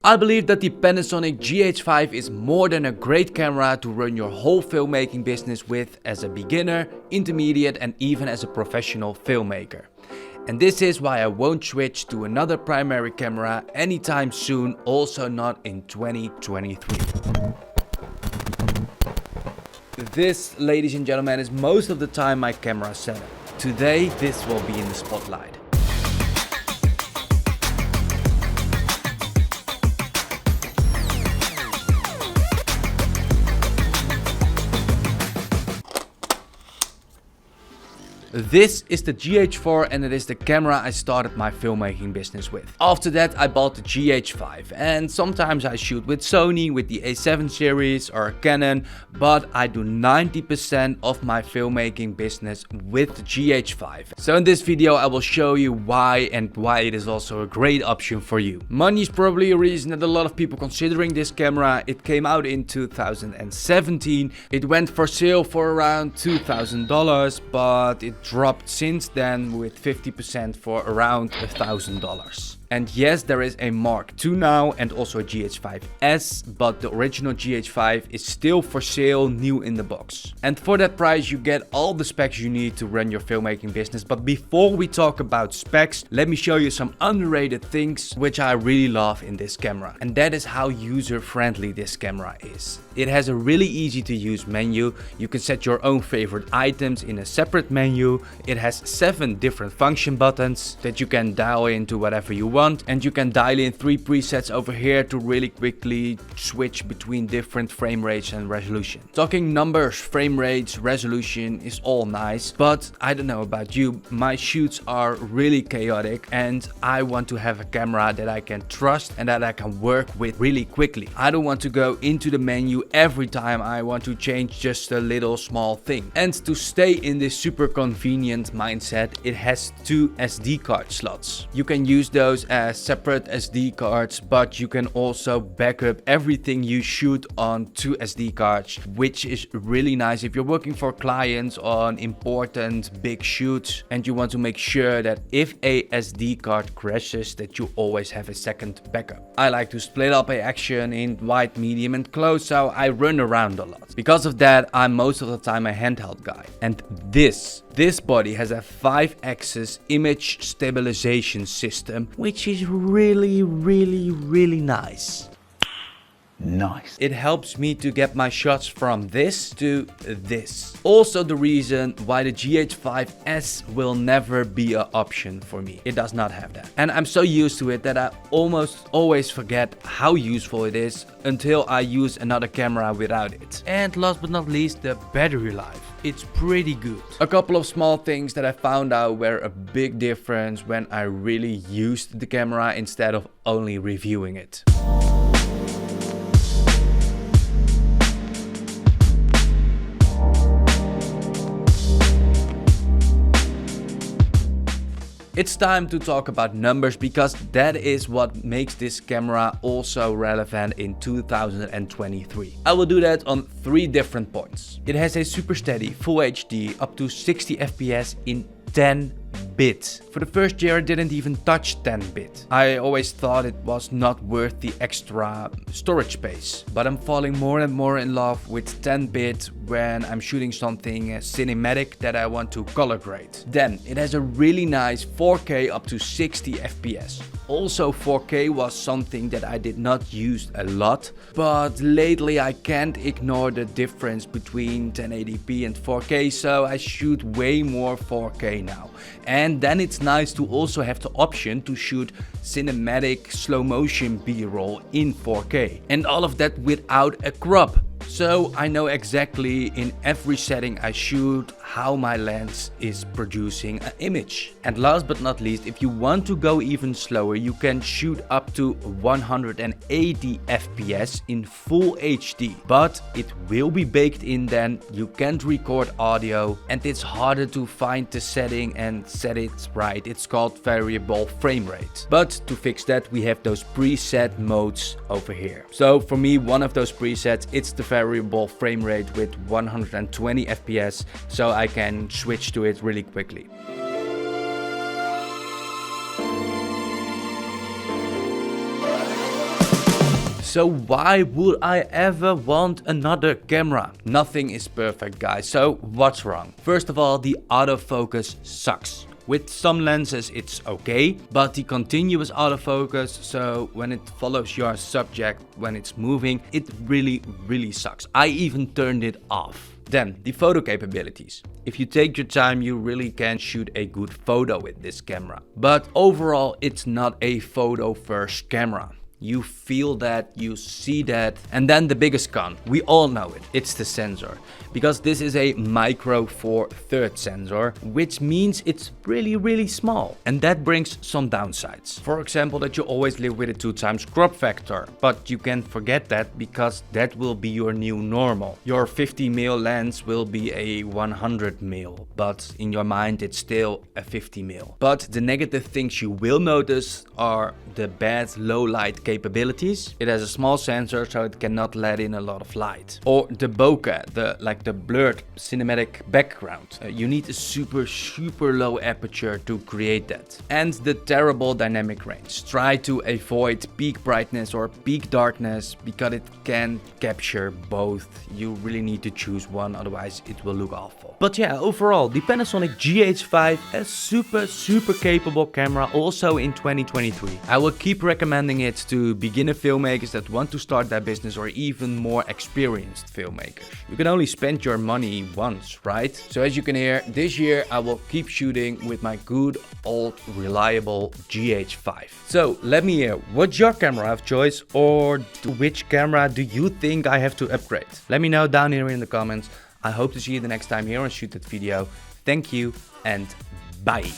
I believe that the Panasonic GH5 is more than a great camera to run your whole filmmaking business with as a beginner, intermediate and even as a professional filmmaker. And this is why I won't switch to another primary camera anytime soon, also not in 2023. This, ladies and gentlemen, is most of the time my camera setup. Today this will be in the spotlight. This is the GH4 and it is the camera I started my filmmaking business with. After that I bought the GH5 and sometimes I shoot with Sony, with the A7 series or Canon, but I do 90% of my filmmaking business with the GH5. So in this video I will show you why and why it is also a great option for you. Money is probably a reason that a lot of people considering this camera. It came out in 2017. It went for sale for around $2,000, but it dropped since then with 50% for around $1,000. And yes, there is a Mark II now and also a GH5S, but the original GH5 is still for sale, new in the box. And for that price you get all the specs you need to run your filmmaking business. But before we talk about specs, let me show you some underrated things which I really love in this camera. And that is how user-friendly this camera is. It has a really easy to use menu. You can set your own favorite items in a separate menu. It has 7 different function buttons that you can dial into whatever you want. And you can dial in 3 presets over here to really quickly switch between different frame rates and resolution. Talking numbers, frame rates, resolution is all nice, but I don't know about you, my shoots are really chaotic and I want to have a camera that I can trust and that I can work with really quickly. I don't want to go into the menu every time I want to change just a little small thing. And to stay in this super convenient mindset, it has 2 SD card slots. You can use those as separate SD cards, but you can also back up everything you shoot on 2 SD cards, which is really nice if you're working for clients on important big shoots and you want to make sure that if a SD card crashes that you always have a second backup. I like to split up a action in wide, medium and close, so I run around a lot. Because of that, I'm most of the time a handheld guy. And this body has a 5-axis image stabilization system, which is really nice. It helps me to get my shots from this to this. Also the reason why the GH5S will never be an option for me. It does not have that. And I'm so used to it that I almost always forget how useful it is until I use another camera without it. And last but not least, the battery life. It's pretty good. A couple of small things that I found out were a big difference when I really used the camera instead of only reviewing it. It's time to talk about numbers because that is what makes this camera also relevant in 2023. I will do that on 3 different points. It has a super steady Full HD up to 60 FPS in 10-bit. For the first year I didn't even touch 10-bit. I always thought it was not worth the extra storage space. But I'm falling more and more in love with 10-bit when I'm shooting something cinematic that I want to color grade. Then it has a really nice 4K up to 60 FPS. Also 4K was something that I did not use a lot, but lately I can't ignore the difference between 1080p and 4K, so I shoot way more 4K now. And then it's nice to also have the option to shoot cinematic slow motion B-roll in 4K. And all of that without a crop. So I know exactly in every setting I shoot how my lens is producing an image. And last but not least, if you want to go even slower, you can shoot up to 180 FPS in full HD. But it will be baked in then, you can't record audio and it's harder to find the setting and set it right. It's called variable frame rate. But to fix that we have those preset modes over here. So for me, one of those presets, it's the variable frame rate with 120 FPS, so I can switch to it really quickly. So why would I ever want another camera? Nothing is perfect, guys. So what's wrong? First of all, the autofocus sucks. With some lenses it's okay, but the continuous autofocus, so when it follows your subject when it's moving, it really sucks. I even turned it off. Then the photo capabilities. If you take your time, you really can shoot a good photo with this camera. But overall, it's not a photo first camera. You feel that, you see that. And then the biggest con, we all know it, it's the sensor. Because this is a micro four thirds sensor, which means it's really small. And that brings some downsides. For example, that you always live with a 2x crop factor. But you can forget that because that will be your new normal. Your 50mm lens will be a 100mm, but in your mind it's still a 50mm. But the negative things you will notice are the bad low light capabilities. It has a small sensor, so it cannot let in a lot of light. Or the bokeh, the blurred cinematic background. You need a super low aperture to create that. And the terrible dynamic range. Try to avoid peak brightness or peak darkness because it can capture both. You really need to choose one, otherwise it will look awful. But yeah, overall, the Panasonic GH5, a super capable camera also in 2023. I will keep recommending it to beginner filmmakers that want to start their business or even more experienced filmmakers. You can only spend your money once, right? So as you can hear, this year I will keep shooting with my good old reliable GH5. So let me hear, what's your camera of choice, or which camera do you think I have to upgrade? Let me know down here in the comments. I hope to see you the next time here on Shoot That Video. Thank you and bye.